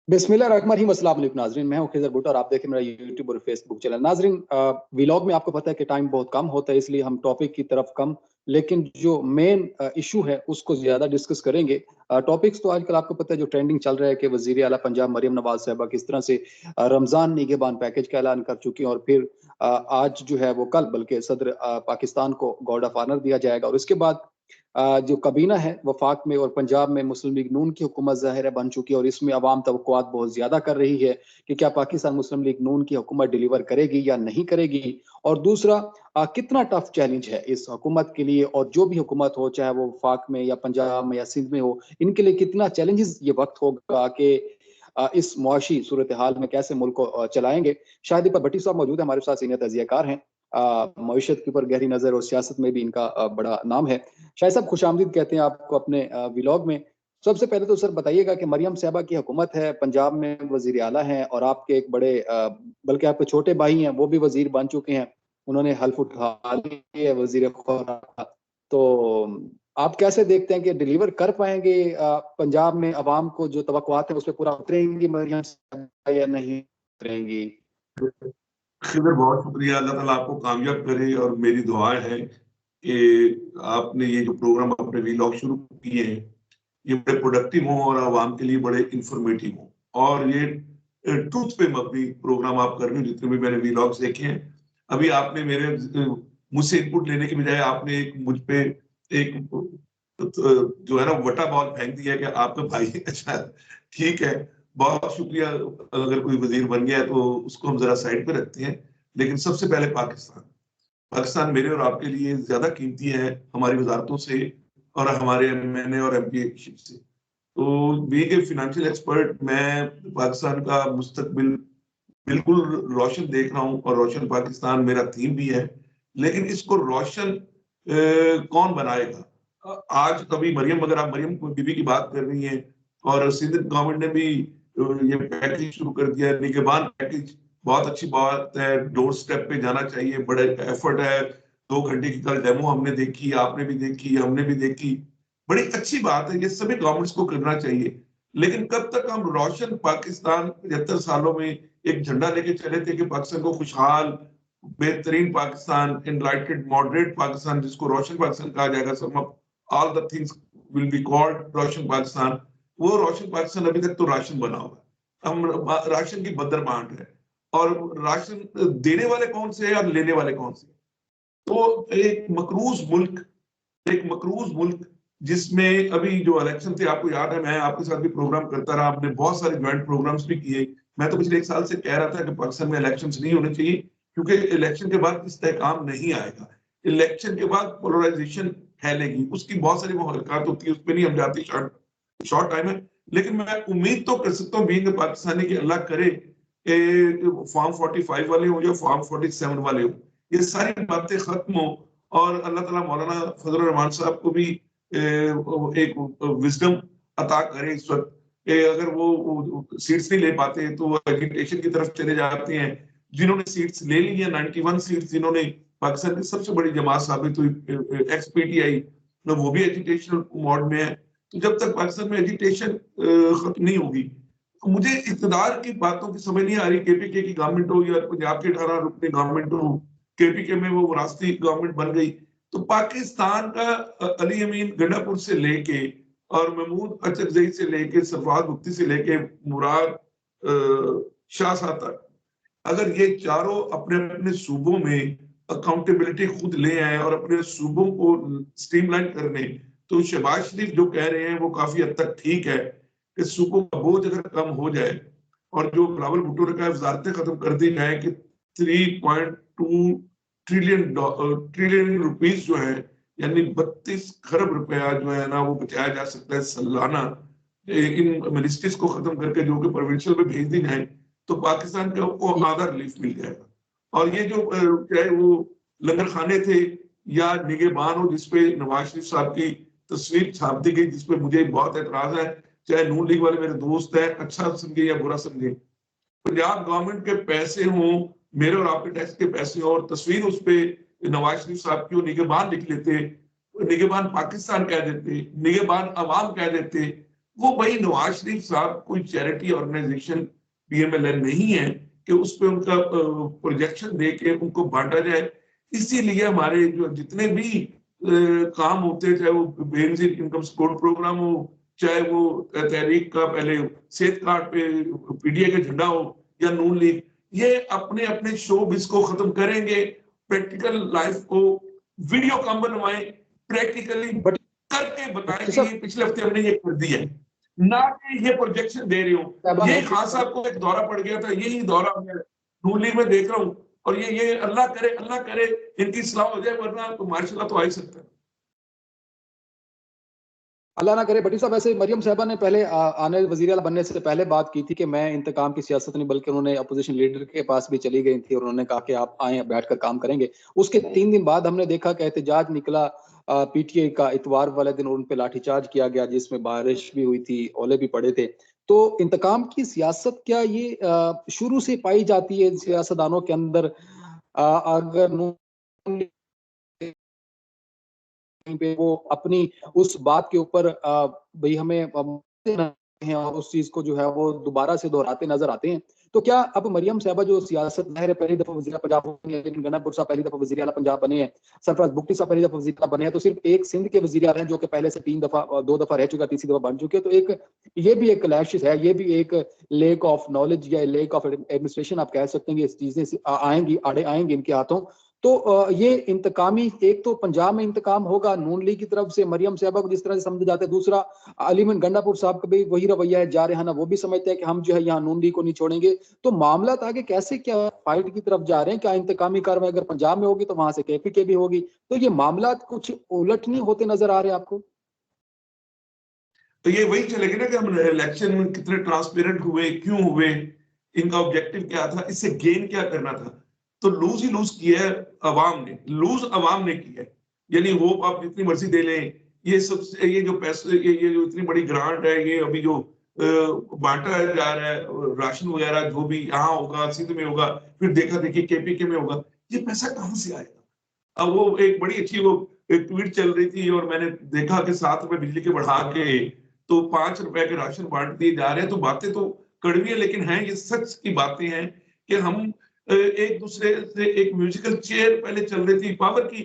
बिस्मिल्लाहिर्रहमानिर्रहीम। अस्सलाम वालेकुम नाज़रीन, मैं हूं खिज़र भुट्टो और आप देखें मेरा यूट्यूब और फेसबुक चैनल। नाज़रीन, व्लॉग में आपको पता है कि टाइम बहुत कम होता है, इसलिए हम टॉपिक की तरफ कम, लेकिन जो मेन इशू है उसको ज़्यादा डिस्कस करेंगे। टॉपिक्स तो आजकल आपको पता है जो ट्रेंडिंग चल रहा है कि वज़ीर आला पंजाब मरियम नवाज़ साहिबा किस तरह से रमज़ान निगहबान पैकेज का ऐलान कर चुकी हैं, और फिर आज जो है वो कल बल्कि सदर पाकिस्तान को गार्ड ऑफ ऑनर दिया जाएगा, और इसके बाद जो काबीना है वफाक में और पंजाब में मुस्लिम लीग नून की हुकूमत ज़ाहिर है बन चुकी है, और इसमें अवाम तवक्कुआत बहुत ज़्यादा कर रही है कि क्या पाकिस्तान मुस्लिम लीग नून की हुकूमत डिलीवर करेगी या नहीं करेगी। और दूसरा, कितना टफ चैलेंज है इस हुकूमत के लिए, और जो भी हुकूमत हो चाहे वो वफाक में या पंजाब में या सिंध में हो, इनके लिए कितना चैलेंजेस ये वक्त होगा कि इस मुआशी सूरत हाल में कैसे मुल्क को चलाएंगे। शाहिद पर भट्टी साहब मौजूद है हमारे साथ, सीनियर तजियाकार हैं, मईशत के ऊपर गहरी नज़र और सियासत में भी इनका बड़ा नाम है। शायद साहब खुशामदीद कहते हैं आपको अपने व्लॉग में। सबसे पहले तो सर बताइएगा कि मरियम साहबा की हुकूमत है, पंजाब में वज़ीर आला हैं, और आपके एक बड़े बल्कि आपके छोटे भाई हैं, वो भी वज़ीर बन चुके हैं। उन्होंने हल्फ उठा लिया है वज़ीर खुराना का। तो आप कैसे देखते हैं कि डिलीवर कर पाएँगे पंजाब में अवाम को जो तवक्कुआत है, उस पे पूरा उतरेंगी मरियम साहबा या नहीं उतरेंगी? खिदर, बहुत शुक्रिया। अल्लाह ताला आपको कामयाब करे और मेरी दुआएं हैं कि आपने ये जो प्रोग्राम अपने वीलॉग शुरू किए हैं ये बड़े प्रोडक्टिव हों और आवाम के लिए बड़े इंफॉर्मेटिव हों, और ये ट्रूथ पे मबनी प्रोग्राम आप कर रहे हो। जितने भी मैंने वीलॉग्स देखे हैं, अभी आपने मुझसे इनपुट लेने की बजाय आपने एक मुझ पे एक जो है ना वटा बॉल फेंक दिया कि आपका भाई अच्छा ठीक है, बहुत शुक्रिया। अगर कोई वजीर बन गया है तो उसको हम जरा साइड पे रखते हैं, लेकिन सबसे पहले पाकिस्तान पाकिस्तान मेरे और आपके लिए ज्यादा कीमती है हमारी वजारतों से और हमारे एमएनए और एमपीए से। तो बीइंग ए फाइनेंशियल एक्सपर्ट, मैं पाकिस्तान का मुस्तकबिल बिल्कुल रोशन देख रहा हूँ, और रोशन पाकिस्तान मेरा थीम भी है। लेकिन इसको रोशन कौन बनाएगा? आज कभी मरियम, अगर आप मरियम बीबी की बात कर रही हैं, और सिंध गवर्नमेंट ने भी ये पैकेज शुरू कर दिया है, निगहबान पैकेज, बहुत अच्छी बात है। डोर स्टेप पे जाना चाहिए, बड़े एफर्ट है। 2 घंटे की कल डेमो हमने देखी, आपने भी देखी, हमने भी देखी, बड़ी अच्छी बात है, ये सभी गवर्नमेंट्स को करना चाहिए। लेकिन कब तक हम रोशन पाकिस्तान 75 सालों में एक झंडा लेके चले थे कि पाकिस्तान को खुशहाल, बेहतरीन पाकिस्तान, एनलाइटेड मॉडरेट पाकिस्तान, जिसको रोशन पाकिस्तान कहा जाएगा, some all the things will be called रोशन पाकिस्तान। वो रोशन पाकिस्तान अभी तक तो राशन बना हुआ है। हम राशन की बदर बांट रहे हैं, और राशन देने वाले कौन से हैं और लेने वाले कौन से? तो एक मकरूज मुल्क जिसमें अभी जो इलेक्शन थे, आपको याद है मैं आपके साथ भी प्रोग्राम करता रहा, आपने बहुत सारे ज्वाइंट प्रोग्राम्स भी किए। मैं तो पिछले 1 साल से कह रहा था कि पाकिस्तान में इलेक्शंस नहीं होने चाहिए, क्योंकि इलेक्शन के बाद इस्तेहकाम नहीं आएगा। इलेक्शन के बाद पोलराइजेशन फैलेगी, उसकी बहुत सारी मुहरकत होती है, उस पर नहीं हम जाते, शॉर्ट टाइम है। लेकिन मैं उम्मीद तो कर सकता हूँ बीइंग पाकिस्तानी कि अल्लाह करे फॉर्म 45 वाले हो या फॉर्म 47 वाले हो, ये सारी बातें खत्म हो, और अल्लाह ताला मौलाना फजल रहमान साहब को भी एक विजडम अता करे इस वक्त, अगर वो सीट्स नहीं ले पाते तो वो एजिटेशन की तरफ चले जाते हैं। जिन्होंने सीट्स ले ली है, 91 सीट्स जिन्होंने, पाकिस्तान की सबसे बड़ी जमात साबित हुई एक्स पीटीआई, वो भी एजिटेशन मोड में है। तो जब तक पाकिस्तान में एजिटेशन खत्म नहीं होगी, तो मुझे इक़्तिदार की बातों की समझ नहीं आ रही। केपीके की गवर्नमेंट हो या पंजाब की 18 रुकनी गवर्नमेंट हो, केपीके में वो विरासती गवर्नमेंट बन गई, तो पाकिस्तान का अली अमीन गंडापुर से लेके और महमूद अचकजई से लेके सरफराज मुफ्ती से लेके मुराद शाह साहब तक, अगर ये चारों अपने अपने सूबों में अकाउंटेबिलिटी खुद ले आए और अपने सूबों को स्ट्रीमलाइन करने, तो शहबाज शरीफ जो कह रहे हैं वो काफी हद तक ठीक है कि सूबों का बोझ अगर कम हो जाए, और जो बिलावल भुट्टो ने कहा वजारतें खत्म कर दी जाए कि 3.2 ट्रिलियन रुपीस जो है, यानी 32 खरब रुपया जो है ना, वो बचाया जा सकता है सालाना, इन मिनिस्ट्रीज को खत्म करके जो कि प्रोविंशियल में भेज दी जाए, तो पाकिस्तान को आधा रिलीफ मिल जाएगा। और ये जो चाहे वो लंगर खाने थे या निगहबान हो जिसपे नवाज शरीफ साहब की तस्वीर छाप दी गई, जिसपे मुझे बहुत एतराज है, चाहे नून लीग वाले मेरे दोस्त हैं, अच्छा समझे या बुरा समझे, पंजाब गवर्नमेंट के पैसे हों, मेरे और आपके टैक्स के पैसे हों, और तस्वीर उस पर नवाज शरीफ साहब की निगहबान लिख लेते, निगहबान पाकिस्तान कह देते, निगहबान अवाम कह देते, वो भाई नवाज शरीफ साहब कोई चैरिटी ऑर्गेनाइजेशन PMLN नहीं है कि उस पे उनका प्रोजेक्शन दे के उनको बांटा जाए। इसीलिए हमारे जो जितने भी काम होते हैं, चाहे वो बेनजीर इनकम सपोर्ट प्रोग्राम हो, चाहे वो तहरीक का पहले सेहत कार्ड पे PDI का झंडा हो, या नून लीग, ये अपने अपने शो बिज को खत्म करेंगे, प्रैक्टिकल लाइफ को वीडियो काम बनवाएं, प्रैक्टिकली करके बताएं कि ये पिछले हफ्ते हमने ये कर दिया है, ना कि ये प्रोजेक्शन दे रहे हो। ये खान साहब को एक दौरा पड़ गया था, यही दौरा मैं नून लीग में देख रहा हूँ, और ये अल्लाह करे इनकी इस्लाह हो जाए, वरना तो मार्शल तो आ ही सकता है। अल्लाह ना करे। भट्टी साहब, ऐसे मरियम साहबा ने पहले आने वजीर आला बनने से पहले बात की थी कि मैं इंतकाम की सियासत नहीं, बल्कि उन्होंने अपोजिशन लीडर के पास भी चली गई थी और उन्होंने कहा कि आप आए बैठकर काम करेंगे। उसके 3 दिन बाद हमने देखा कि एहतजाज निकला PTI का, इतवार वाले दिन उन पे लाठीचार्ज किया गया, जिसमें बारिश भी हुई थी, ओले भी पड़े थे। तो इंतकाम की सियासत क्या ये शुरू से पाई जाती है सियासतदानों के अंदर? अगर पे वो अपनी उस बात के ऊपर भाई हमें हैं और उस चीज को जो है वो दोबारा से दोहराते नजर आते हैं, तो क्या अब मरियम साहबा जो सियासत ज़ाहिर है पहली दफा वज़ीर पंजाब बनी है, लेकिन गन्नापुर साहब पहली दफा वज़ीर आला पंजाब बने हैं, सरफराज बुगटी साहब पहली दफा वज़ीर आला बने हैं, तो सिर्फ एक सिंध के वज़ीर आला हैं जो कि पहले से 3 दफा 2 दफा रह चुका, तीसरी दफा बन चुके, तो एक ये भी एक क्लैश है, ये भी एक लेक ऑफ नॉलेज या लेक ऑफ एडमिनिस्ट्रेशन आप कह सकते हैं कि इस चीजें आएंगी, आड़े आएंगी इनके हाथों। तो ये इंतकामी, एक तो पंजाब में इंतकाम होगा नून लीग की तरफ से मरियम साहबा को जिस तरह से समझे जाते हैं, दूसरा अलीमन गंडापुर साहब का भी वही रवैया है, जा रहे हैं ना, वो भी समझते हैं कि हम जो है यहाँ नून लीग को नहीं छोड़ेंगे। तो मामला आगे कैसे क्या फाइट की तरफ जा रहे हैं? क्या इंतकामी कार्रवाई अगर पंजाब में होगी तो वहां से KPK भी होगी, तो ये मामला कुछ उलट नहीं होते नजर आ रहे आपको? तो ये वही चलेगा ना कि हम इलेक्शन में कितने ट्रांसपेरेंट हुए, क्यों हुए, इनका ऑब्जेक्टिव क्या था, इससे गेन क्या करना था। तो लूज ही लूज किया है अवाम ने, लूज अवाम ने किया है। यानी होप आप जितनी मर्जी दे लें, ये सब, ये जो पैसे, ये जो इतनी बड़ी ग्रांट है, ये अभी जो बांटा जा रहा है राशन वगैरह, जो भी यहाँ होगा, सिंध में होगा, फिर देखा देखी KPK में होगा, ये पैसा कहाँ से आएगा? अब वो एक बड़ी अच्छी वो एक ट्वीट चल रही थी और मैंने देखा कि 7 रुपए बिजली के बढ़ा के तो 5 रुपए के राशन बांट दिए जा रहे हैं। तो बातें तो कड़वी है, लेकिन हैं, ये सच की बातें हैं कि हम एक दूसरे से, एक म्यूजिकल चेयर पहले चल रही थी पावर की,